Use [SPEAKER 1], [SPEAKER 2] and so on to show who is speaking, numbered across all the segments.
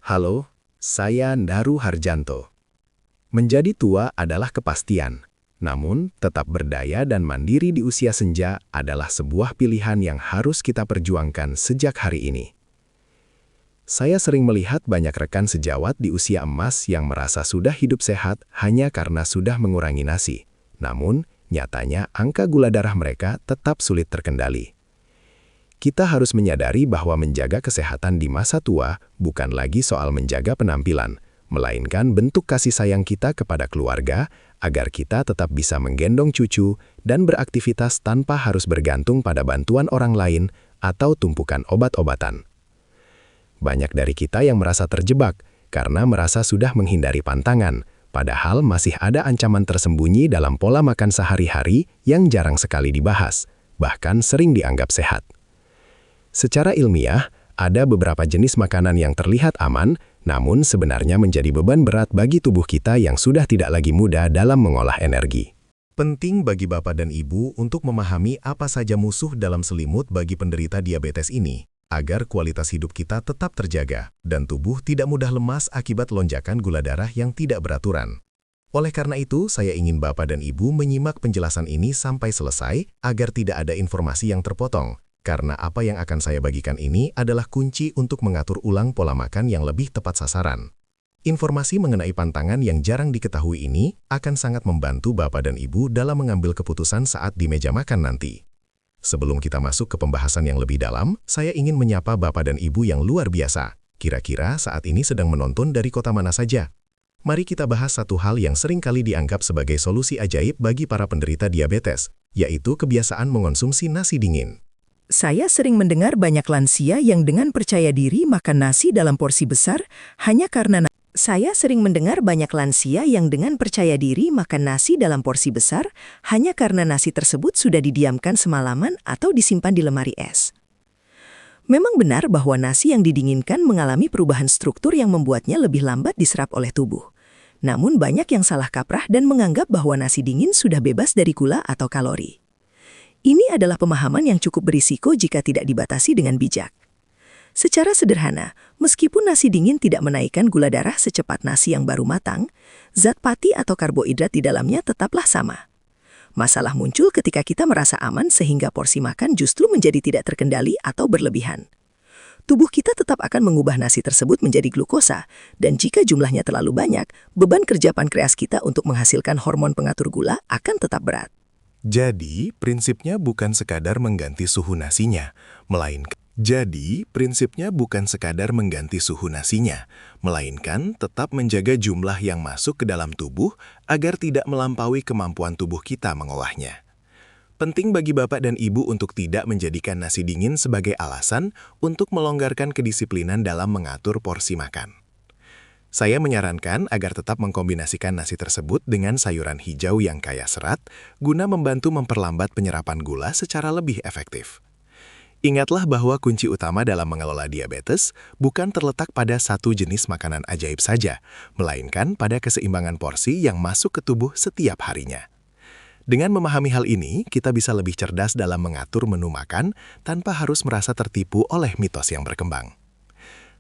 [SPEAKER 1] Halo, saya Ndaru Harjanto. Menjadi tua adalah kepastian, namun tetap berdaya dan mandiri di usia senja adalah sebuah pilihan yang harus kita perjuangkan sejak hari ini. Saya sering melihat banyak rekan sejawat di usia emas yang merasa sudah hidup sehat hanya karena sudah mengurangi nasi. Namun, nyatanya angka gula darah mereka tetap sulit terkendali. Kita harus menyadari bahwa menjaga kesehatan di masa tua bukan lagi soal menjaga penampilan, melainkan bentuk kasih sayang kita kepada keluarga agar kita tetap bisa menggendong cucu dan beraktivitas tanpa harus bergantung pada bantuan orang lain atau tumpukan obat-obatan. Banyak dari kita yang merasa terjebak karena merasa sudah menghindari pantangan, padahal masih ada ancaman tersembunyi dalam pola makan sehari-hari yang jarang sekali dibahas, bahkan sering dianggap sehat. Secara ilmiah, ada beberapa jenis makanan yang terlihat aman, namun sebenarnya menjadi beban berat bagi tubuh kita yang sudah tidak lagi mudah dalam mengolah energi.
[SPEAKER 2] Penting bagi Bapak dan Ibu untuk memahami apa saja musuh dalam selimut bagi penderita diabetes ini, agar kualitas hidup kita tetap terjaga dan tubuh tidak mudah lemas akibat lonjakan gula darah yang tidak beraturan. Oleh karena itu, saya ingin Bapak dan Ibu menyimak penjelasan ini sampai selesai agar tidak ada informasi yang terpotong. Karena apa yang akan saya bagikan ini adalah kunci untuk mengatur ulang pola makan yang lebih tepat sasaran. Informasi mengenai pantangan yang jarang diketahui ini akan sangat membantu Bapak dan Ibu dalam mengambil keputusan saat di meja makan nanti. Sebelum kita masuk ke pembahasan yang lebih dalam, saya ingin menyapa Bapak dan Ibu yang luar biasa. Kira-kira saat ini sedang menonton dari kota mana saja? Mari kita bahas satu hal yang sering kali dianggap sebagai solusi ajaib bagi para penderita diabetes, yaitu kebiasaan mengonsumsi nasi dingin.
[SPEAKER 3] Saya sering mendengar banyak lansia yang dengan percaya diri makan nasi dalam porsi besar hanya karena nasi tersebut sudah didiamkan semalaman atau disimpan di lemari es. Memang benar bahwa nasi yang didinginkan mengalami perubahan struktur yang membuatnya lebih lambat diserap oleh tubuh. Namun banyak yang salah kaprah dan menganggap bahwa nasi dingin sudah bebas dari gula atau kalori. Ini adalah pemahaman yang cukup berisiko jika tidak dibatasi dengan bijak. Secara sederhana, meskipun nasi dingin tidak menaikkan gula darah secepat nasi yang baru matang, zat pati atau karbohidrat di dalamnya tetaplah sama. Masalah muncul ketika kita merasa aman sehingga porsi makan justru menjadi tidak terkendali atau berlebihan. Tubuh kita tetap akan mengubah nasi tersebut menjadi glukosa, dan jika jumlahnya terlalu banyak, beban kerja pankreas kita untuk menghasilkan hormon pengatur gula akan tetap berat.
[SPEAKER 2] Jadi, prinsipnya bukan sekadar mengganti suhu nasinya, melainkan tetap menjaga jumlah yang masuk ke dalam tubuh agar tidak melampaui kemampuan tubuh kita mengolahnya. Penting bagi Bapak dan Ibu untuk tidak menjadikan nasi dingin sebagai alasan untuk melonggarkan kedisiplinan dalam mengatur porsi makan. Saya menyarankan agar tetap mengkombinasikan nasi tersebut dengan sayuran hijau yang kaya serat, guna membantu memperlambat penyerapan gula secara lebih efektif. Ingatlah bahwa kunci utama dalam mengelola diabetes bukan terletak pada satu jenis makanan ajaib saja, melainkan pada keseimbangan porsi yang masuk ke tubuh setiap harinya. Dengan memahami hal ini, kita bisa lebih cerdas dalam mengatur menu makan tanpa harus merasa tertipu oleh mitos yang berkembang.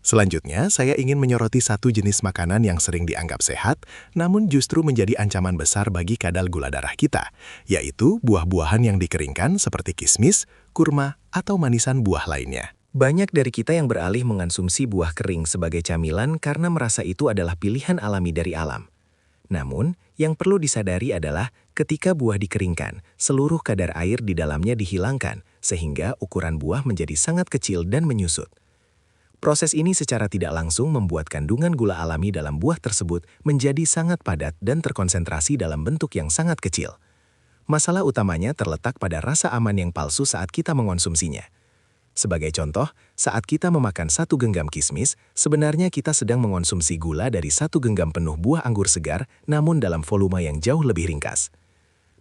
[SPEAKER 2] Selanjutnya, saya ingin menyoroti satu jenis makanan yang sering dianggap sehat, namun justru menjadi ancaman besar bagi kadar gula darah kita, yaitu buah-buahan yang dikeringkan seperti kismis, kurma, atau manisan buah lainnya.
[SPEAKER 4] Banyak dari kita yang beralih mengonsumsi buah kering sebagai camilan karena merasa itu adalah pilihan alami dari alam. Namun, yang perlu disadari adalah ketika buah dikeringkan, seluruh kadar air di dalamnya dihilangkan, sehingga ukuran buah menjadi sangat kecil dan menyusut. Proses ini secara tidak langsung membuat kandungan gula alami dalam buah tersebut menjadi sangat padat dan terkonsentrasi dalam bentuk yang sangat kecil. Masalah utamanya terletak pada rasa aman yang palsu saat kita mengonsumsinya. Sebagai contoh, saat kita memakan 1 genggam kismis, sebenarnya kita sedang mengonsumsi gula dari 1 genggam penuh buah anggur segar, namun dalam volume yang jauh lebih ringkas.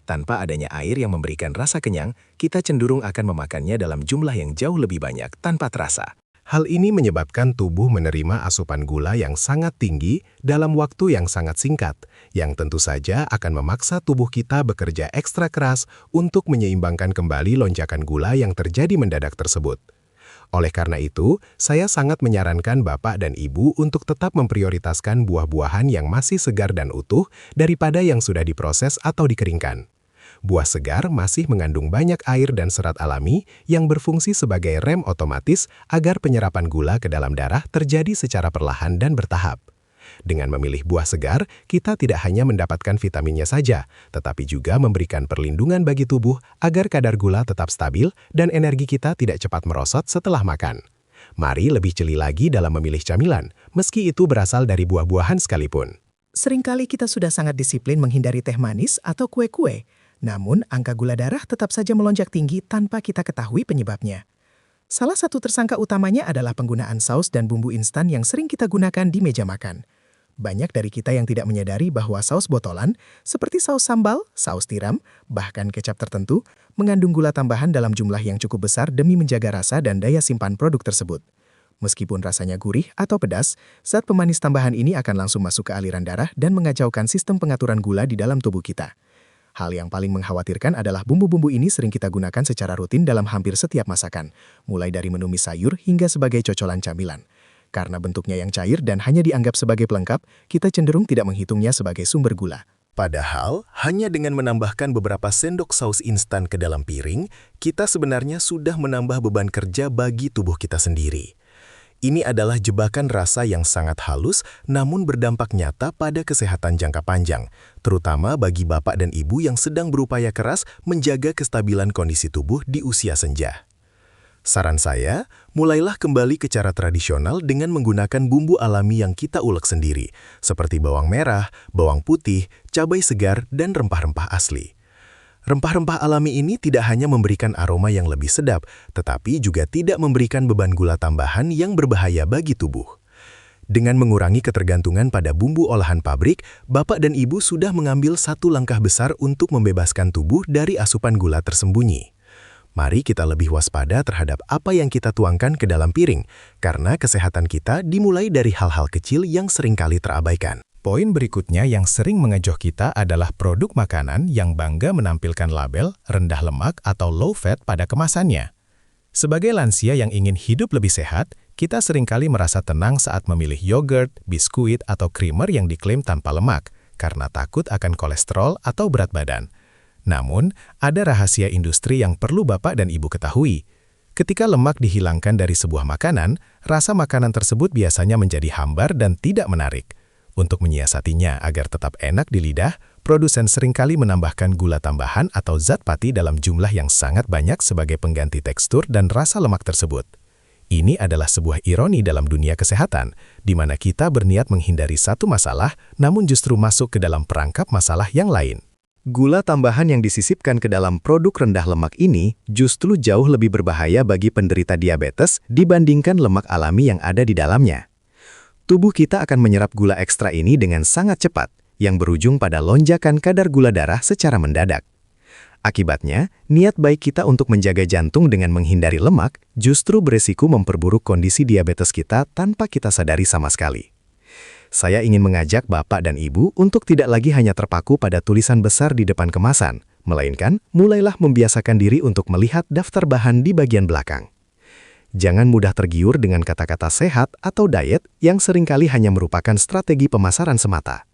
[SPEAKER 4] Tanpa adanya air yang memberikan rasa kenyang, kita cenderung akan memakannya dalam jumlah yang jauh lebih banyak tanpa terasa.
[SPEAKER 2] Hal ini menyebabkan tubuh menerima asupan gula yang sangat tinggi dalam waktu yang sangat singkat, yang tentu saja akan memaksa tubuh kita bekerja ekstra keras untuk menyeimbangkan kembali lonjakan gula yang terjadi mendadak tersebut.
[SPEAKER 1] Oleh karena itu, saya sangat menyarankan Bapak dan Ibu untuk tetap memprioritaskan buah-buahan yang masih segar dan utuh daripada yang sudah diproses atau dikeringkan. Buah segar masih mengandung banyak air dan serat alami yang berfungsi sebagai rem otomatis agar penyerapan gula ke dalam darah terjadi secara perlahan dan bertahap. Dengan memilih buah segar, kita tidak hanya mendapatkan vitaminnya saja, tetapi juga memberikan perlindungan bagi tubuh agar kadar gula tetap stabil dan energi kita tidak cepat merosot setelah makan. Mari lebih jeli lagi dalam memilih camilan, meski itu berasal dari buah-buahan sekalipun.
[SPEAKER 5] Seringkali kita sudah sangat disiplin menghindari teh manis atau kue-kue, namun angka gula darah tetap saja melonjak tinggi tanpa kita ketahui penyebabnya. Salah satu tersangka utamanya adalah penggunaan saus dan bumbu instan yang sering kita gunakan di meja makan. Banyak dari kita yang tidak menyadari bahwa saus botolan, seperti saus sambal, saus tiram, bahkan kecap tertentu, mengandung gula tambahan dalam jumlah yang cukup besar demi menjaga rasa dan daya simpan produk tersebut. Meskipun rasanya gurih atau pedas, zat pemanis tambahan ini akan langsung masuk ke aliran darah dan mengacaukan sistem pengaturan gula di dalam tubuh kita. Hal yang paling mengkhawatirkan adalah bumbu-bumbu ini sering kita gunakan secara rutin dalam hampir setiap masakan, mulai dari menumis sayur hingga sebagai cocolan camilan. Karena bentuknya yang cair dan hanya dianggap sebagai pelengkap, kita cenderung tidak menghitungnya sebagai sumber gula.
[SPEAKER 2] Padahal, hanya dengan menambahkan beberapa sendok saus instan ke dalam piring, kita sebenarnya sudah menambah beban kerja bagi tubuh kita sendiri. Ini adalah jebakan rasa yang sangat halus, namun berdampak nyata pada kesehatan jangka panjang, terutama bagi bapak dan ibu yang sedang berupaya keras menjaga kestabilan kondisi tubuh di usia senja. Saran saya, mulailah kembali ke cara tradisional dengan menggunakan bumbu alami yang kita ulek sendiri, seperti bawang merah, bawang putih, cabai segar, dan rempah-rempah asli. Rempah-rempah alami ini tidak hanya memberikan aroma yang lebih sedap, tetapi juga tidak memberikan beban gula tambahan yang berbahaya bagi tubuh. Dengan mengurangi ketergantungan pada bumbu olahan pabrik, Bapak dan Ibu sudah mengambil satu langkah besar untuk membebaskan tubuh dari asupan gula tersembunyi. Mari kita lebih waspada terhadap apa yang kita tuangkan ke dalam piring, karena kesehatan kita dimulai dari hal-hal kecil yang seringkali terabaikan.
[SPEAKER 1] Poin berikutnya yang sering mengejoh kita adalah produk makanan yang bangga menampilkan label rendah lemak atau low fat pada kemasannya. Sebagai lansia yang ingin hidup lebih sehat, kita seringkali merasa tenang saat memilih yogurt, biskuit, atau creamer yang diklaim tanpa lemak, karena takut akan kolesterol atau berat badan. Namun, ada rahasia industri yang perlu Bapak dan Ibu ketahui. Ketika lemak dihilangkan dari sebuah makanan, rasa makanan tersebut biasanya menjadi hambar dan tidak menarik. Untuk menyiasatinya agar tetap enak di lidah, produsen seringkali menambahkan gula tambahan atau zat pati dalam jumlah yang sangat banyak sebagai pengganti tekstur dan rasa lemak tersebut. Ini adalah sebuah ironi dalam dunia kesehatan, di mana kita berniat menghindari satu masalah, namun justru masuk ke dalam perangkap masalah yang lain. Gula tambahan yang disisipkan ke dalam produk rendah lemak ini justru jauh lebih berbahaya bagi penderita diabetes dibandingkan lemak alami yang ada di dalamnya. Tubuh kita akan menyerap gula ekstra ini dengan sangat cepat, yang berujung pada lonjakan kadar gula darah secara mendadak. Akibatnya, niat baik kita untuk menjaga jantung dengan menghindari lemak justru beresiko memperburuk kondisi diabetes kita tanpa kita sadari sama sekali. Saya ingin mengajak Bapak dan Ibu untuk tidak lagi hanya terpaku pada tulisan besar di depan kemasan, melainkan mulailah membiasakan diri untuk melihat daftar bahan di bagian belakang. Jangan mudah tergiur dengan kata-kata sehat atau diet yang seringkali hanya merupakan strategi pemasaran semata.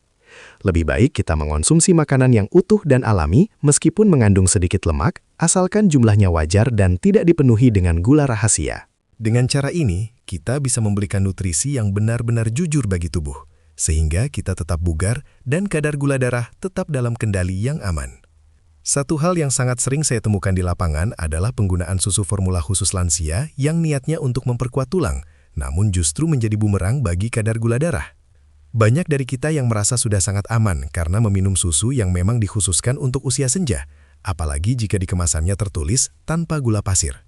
[SPEAKER 1] Lebih baik kita mengonsumsi makanan yang utuh dan alami meskipun mengandung sedikit lemak, asalkan jumlahnya wajar dan tidak dipenuhi dengan gula rahasia.
[SPEAKER 2] Dengan cara ini, kita bisa memberikan nutrisi yang benar-benar jujur bagi tubuh, sehingga kita tetap bugar dan kadar gula darah tetap dalam kendali yang aman. Satu hal yang sangat sering saya temukan di lapangan adalah penggunaan susu formula khusus lansia yang niatnya untuk memperkuat tulang, namun justru menjadi bumerang bagi kadar gula darah. Banyak dari kita yang merasa sudah sangat aman karena meminum susu yang memang dikhususkan untuk usia senja, apalagi jika di kemasannya tertulis tanpa gula pasir.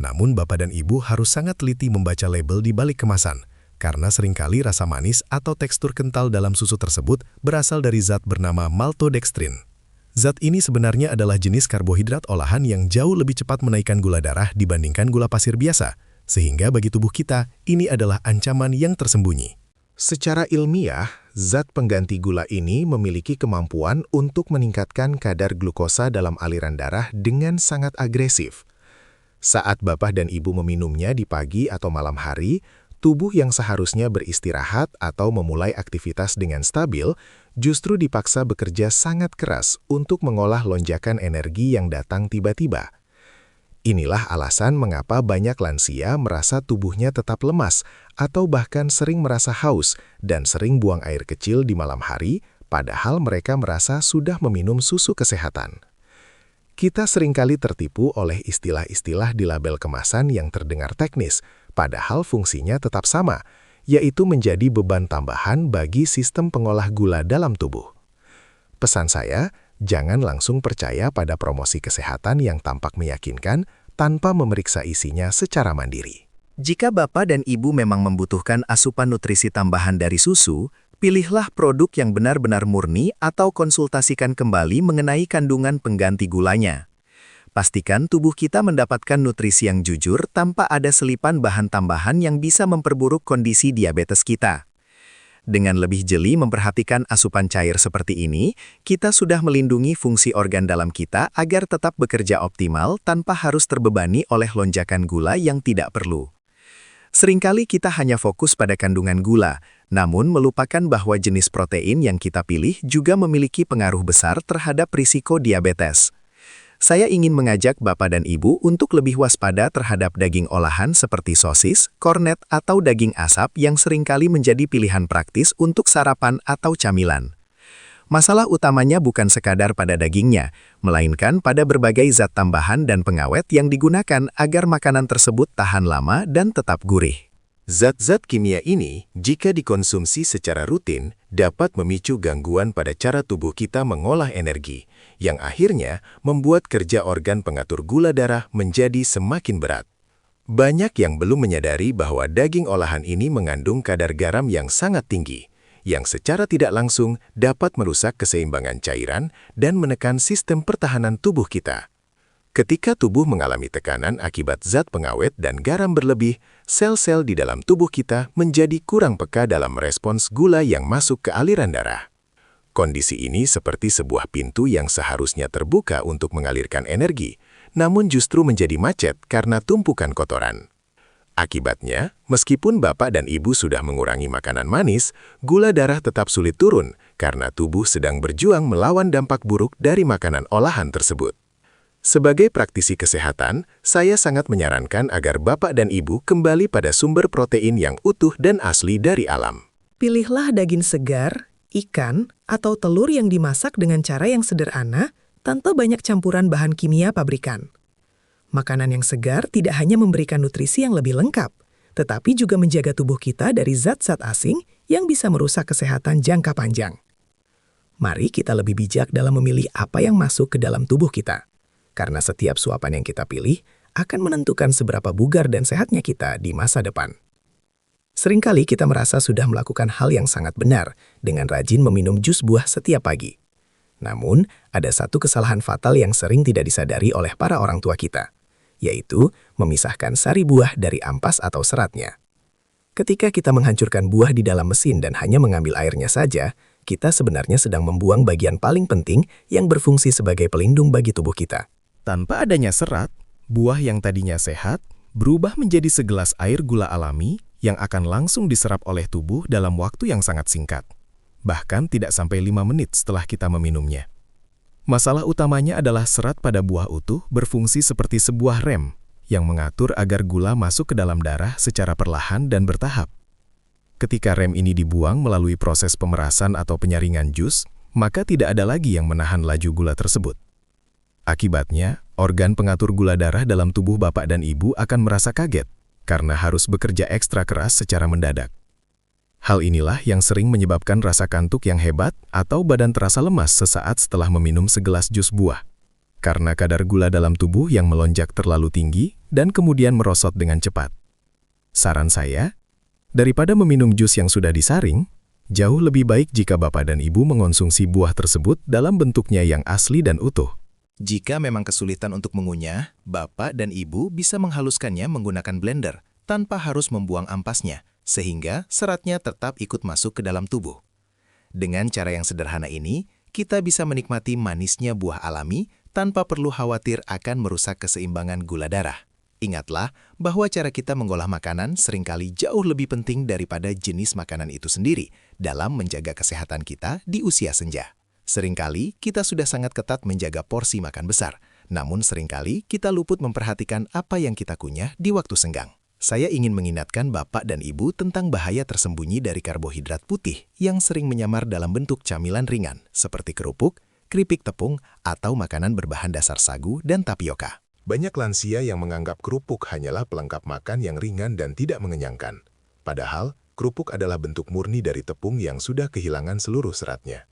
[SPEAKER 2] Namun Bapak dan Ibu harus sangat teliti membaca label di balik kemasan, karena seringkali rasa manis atau tekstur kental dalam susu tersebut berasal dari zat bernama maltodextrin. Zat ini sebenarnya adalah jenis karbohidrat olahan yang jauh lebih cepat menaikkan gula darah dibandingkan gula pasir biasa, sehingga bagi tubuh kita, ini adalah ancaman yang tersembunyi.
[SPEAKER 1] Secara ilmiah, zat pengganti gula ini memiliki kemampuan untuk meningkatkan kadar glukosa dalam aliran darah dengan sangat agresif.
[SPEAKER 2] Saat Bapak dan Ibu meminumnya di pagi atau malam hari, tubuh yang seharusnya beristirahat atau memulai aktivitas dengan stabil justru dipaksa bekerja sangat keras untuk mengolah lonjakan energi yang datang tiba-tiba. Inilah alasan mengapa banyak lansia merasa tubuhnya tetap lemas atau bahkan sering merasa haus dan sering buang air kecil di malam hari, padahal mereka merasa sudah meminum susu kesehatan. Kita seringkali tertipu oleh istilah-istilah di label kemasan yang terdengar teknis, padahal fungsinya tetap sama, yaitu menjadi beban tambahan bagi sistem pengolah gula dalam tubuh. Pesan saya, jangan langsung percaya pada promosi kesehatan yang tampak meyakinkan tanpa memeriksa isinya secara mandiri.
[SPEAKER 4] Jika Bapak dan Ibu memang membutuhkan asupan nutrisi tambahan dari susu, pilihlah produk yang benar-benar murni atau konsultasikan kembali mengenai kandungan pengganti gulanya. Pastikan tubuh kita mendapatkan nutrisi yang jujur tanpa ada selipan bahan tambahan yang bisa memperburuk kondisi diabetes kita. Dengan lebih jeli memperhatikan asupan cair seperti ini, kita sudah melindungi fungsi organ dalam kita agar tetap bekerja optimal tanpa harus terbebani oleh lonjakan gula yang tidak perlu. Seringkali kita hanya fokus pada kandungan gula, namun melupakan bahwa jenis protein yang kita pilih juga memiliki pengaruh besar terhadap risiko diabetes. Saya ingin mengajak Bapak dan Ibu untuk lebih waspada terhadap daging olahan seperti sosis, kornet, atau daging asap yang seringkali menjadi pilihan praktis untuk sarapan atau camilan. Masalah utamanya bukan sekadar pada dagingnya, melainkan pada berbagai zat tambahan dan pengawet yang digunakan agar makanan tersebut tahan lama dan tetap gurih.
[SPEAKER 2] Zat-zat kimia ini, jika dikonsumsi secara rutin, dapat memicu gangguan pada cara tubuh kita mengolah energi, yang akhirnya membuat kerja organ pengatur gula darah menjadi semakin berat. Banyak yang belum menyadari bahwa daging olahan ini mengandung kadar garam yang sangat tinggi, yang secara tidak langsung dapat merusak keseimbangan cairan dan menekan sistem pertahanan tubuh kita. Ketika tubuh mengalami tekanan akibat zat pengawet dan garam berlebih, sel-sel di dalam tubuh kita menjadi kurang peka dalam merespons gula yang masuk ke aliran darah. Kondisi ini seperti sebuah pintu yang seharusnya terbuka untuk mengalirkan energi, namun justru menjadi macet karena tumpukan kotoran. Akibatnya, meskipun Bapak dan Ibu sudah mengurangi makanan manis, gula darah tetap sulit turun karena tubuh sedang berjuang melawan dampak buruk dari makanan olahan tersebut. Sebagai praktisi kesehatan, saya sangat menyarankan agar Bapak dan Ibu kembali pada sumber protein yang utuh dan asli dari alam.
[SPEAKER 5] Pilihlah daging segar, ikan, atau telur yang dimasak dengan cara yang sederhana tanpa banyak campuran bahan kimia pabrikan. Makanan yang segar tidak hanya memberikan nutrisi yang lebih lengkap, tetapi juga menjaga tubuh kita dari zat-zat asing yang bisa merusak kesehatan jangka panjang. Mari kita lebih bijak dalam memilih apa yang masuk ke dalam tubuh kita, karena setiap suapan yang kita pilih akan menentukan seberapa bugar dan sehatnya kita di masa depan. Seringkali kita merasa sudah melakukan hal yang sangat benar dengan rajin meminum jus buah setiap pagi. Namun, ada satu kesalahan fatal yang sering tidak disadari oleh para orang tua kita, yaitu memisahkan sari buah dari ampas atau seratnya. Ketika kita menghancurkan buah di dalam mesin dan hanya mengambil airnya saja, kita sebenarnya sedang membuang bagian paling penting yang berfungsi sebagai pelindung bagi tubuh kita.
[SPEAKER 1] Tanpa adanya serat, buah yang tadinya sehat berubah menjadi segelas air gula alami yang akan langsung diserap oleh tubuh dalam waktu yang sangat singkat. Bahkan tidak sampai 5 menit setelah kita meminumnya. Masalah utamanya adalah serat pada buah utuh berfungsi seperti sebuah rem yang mengatur agar gula masuk ke dalam darah secara perlahan dan bertahap. Ketika rem ini dibuang melalui proses pemerasan atau penyaringan jus, maka tidak ada lagi yang menahan laju gula tersebut. Akibatnya, organ pengatur gula darah dalam tubuh Bapak dan Ibu akan merasa kaget karena harus bekerja ekstra keras secara mendadak. Hal inilah yang sering menyebabkan rasa kantuk yang hebat atau badan terasa lemas sesaat setelah meminum segelas jus buah. Karena kadar gula dalam tubuh yang melonjak terlalu tinggi dan kemudian merosot dengan cepat. Saran saya, daripada meminum jus yang sudah disaring, jauh lebih baik jika Bapak dan Ibu mengonsumsi buah tersebut dalam bentuknya yang asli dan utuh.
[SPEAKER 2] Jika memang kesulitan untuk mengunyah, Bapak dan Ibu bisa menghaluskannya menggunakan blender tanpa harus membuang ampasnya, sehingga seratnya tetap ikut masuk ke dalam tubuh. Dengan cara yang sederhana ini, kita bisa menikmati manisnya buah alami tanpa perlu khawatir akan merusak keseimbangan gula darah. Ingatlah bahwa cara kita mengolah makanan seringkali jauh lebih penting daripada jenis makanan itu sendiri dalam menjaga kesehatan kita di usia senja. Seringkali kita sudah sangat ketat menjaga porsi makan besar, namun seringkali kita luput memperhatikan apa yang kita kunyah di waktu senggang. Saya ingin mengingatkan Bapak dan Ibu tentang bahaya tersembunyi dari karbohidrat putih yang sering menyamar dalam bentuk camilan ringan seperti kerupuk, keripik tepung, atau makanan berbahan dasar sagu dan tapioka.
[SPEAKER 1] Banyak lansia yang menganggap kerupuk hanyalah pelengkap makan yang ringan dan tidak mengenyangkan. Padahal, kerupuk adalah bentuk murni dari tepung yang sudah kehilangan seluruh seratnya.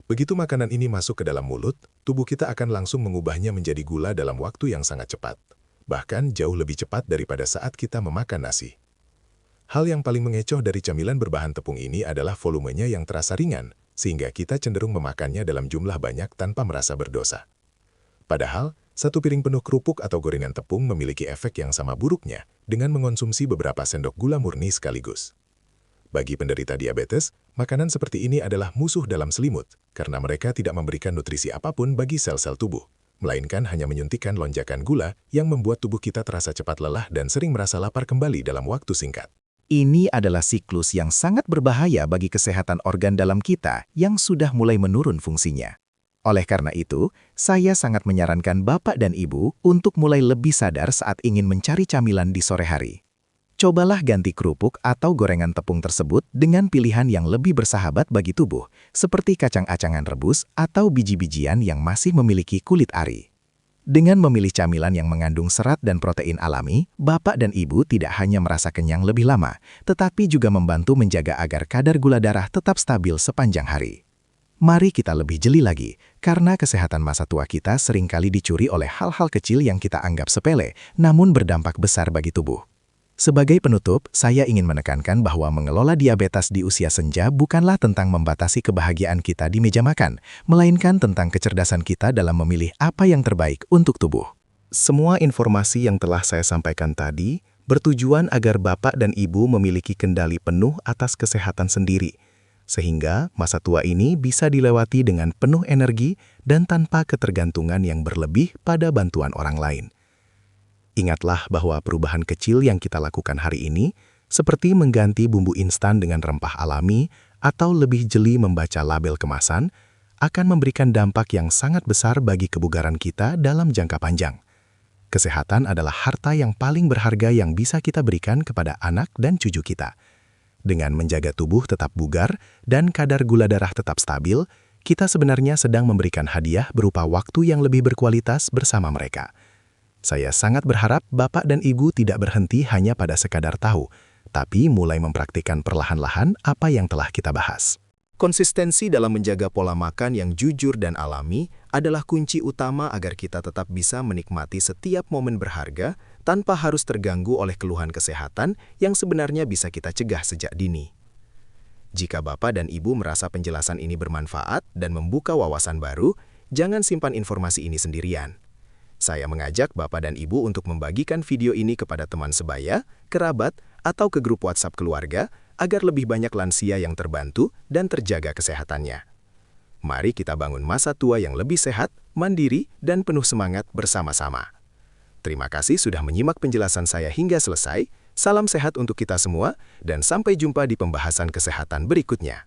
[SPEAKER 1] Begitu makanan ini masuk ke dalam mulut, tubuh kita akan langsung mengubahnya menjadi gula dalam waktu yang sangat cepat. Bahkan jauh lebih cepat daripada saat kita memakan nasi. Hal yang paling mengecoh dari camilan berbahan tepung ini adalah volumenya yang terasa ringan, sehingga kita cenderung memakannya dalam jumlah banyak tanpa merasa berdosa. Padahal, satu piring penuh kerupuk atau gorengan tepung memiliki efek yang sama buruknya dengan mengonsumsi beberapa sendok gula murni sekaligus. Bagi penderita diabetes, makanan seperti ini adalah musuh dalam selimut karena mereka tidak memberikan nutrisi apapun bagi sel-sel tubuh, melainkan hanya menyuntikkan lonjakan gula yang membuat tubuh kita terasa cepat lelah dan sering merasa lapar kembali dalam waktu singkat.
[SPEAKER 4] Ini adalah siklus yang sangat berbahaya bagi kesehatan organ dalam kita yang sudah mulai menurun fungsinya. Oleh karena itu, saya sangat menyarankan Bapak dan Ibu untuk mulai lebih sadar saat ingin mencari camilan di sore hari. Cobalah ganti kerupuk atau gorengan tepung tersebut dengan pilihan yang lebih bersahabat bagi tubuh, seperti kacang-acangan rebus atau biji-bijian yang masih memiliki kulit ari. Dengan memilih camilan yang mengandung serat dan protein alami, Bapak dan Ibu tidak hanya merasa kenyang lebih lama, tetapi juga membantu menjaga agar kadar gula darah tetap stabil sepanjang hari. Mari kita lebih jeli lagi, karena kesehatan masa tua kita seringkali dicuri oleh hal-hal kecil yang kita anggap sepele, namun berdampak besar bagi tubuh. Sebagai penutup, saya ingin menekankan bahwa mengelola diabetes di usia senja bukanlah tentang membatasi kebahagiaan kita di meja makan, melainkan tentang kecerdasan kita dalam memilih apa yang terbaik untuk tubuh.
[SPEAKER 2] Semua informasi yang telah saya sampaikan tadi bertujuan agar Bapak dan Ibu memiliki kendali penuh atas kesehatan sendiri, sehingga masa tua ini bisa dilewati dengan penuh energi dan tanpa ketergantungan yang berlebih pada bantuan orang lain. Ingatlah bahwa perubahan kecil yang kita lakukan hari ini, seperti mengganti bumbu instan dengan rempah alami atau lebih jeli membaca label kemasan, akan memberikan dampak yang sangat besar bagi kebugaran kita dalam jangka panjang. Kesehatan adalah harta yang paling berharga yang bisa kita berikan kepada anak dan cucu kita. Dengan menjaga tubuh tetap bugar dan kadar gula darah tetap stabil, kita sebenarnya sedang memberikan hadiah berupa waktu yang lebih berkualitas bersama mereka. Saya sangat berharap Bapak dan Ibu tidak berhenti hanya pada sekadar tahu, tapi mulai mempraktikkan perlahan-lahan apa yang telah kita bahas.
[SPEAKER 4] Konsistensi dalam menjaga pola makan yang jujur dan alami adalah kunci utama agar kita tetap bisa menikmati setiap momen berharga tanpa harus terganggu oleh keluhan kesehatan yang sebenarnya bisa kita cegah sejak dini. Jika Bapak dan Ibu merasa penjelasan ini bermanfaat dan membuka wawasan baru, jangan simpan informasi ini sendirian. Saya mengajak Bapak dan Ibu untuk membagikan video ini kepada teman sebaya, kerabat, atau ke grup WhatsApp keluarga agar lebih banyak lansia yang terbantu dan terjaga kesehatannya. Mari kita bangun masa tua yang lebih sehat, mandiri, dan penuh semangat bersama-sama. Terima kasih sudah menyimak penjelasan saya hingga selesai. Salam sehat untuk kita semua, dan sampai jumpa di pembahasan kesehatan berikutnya.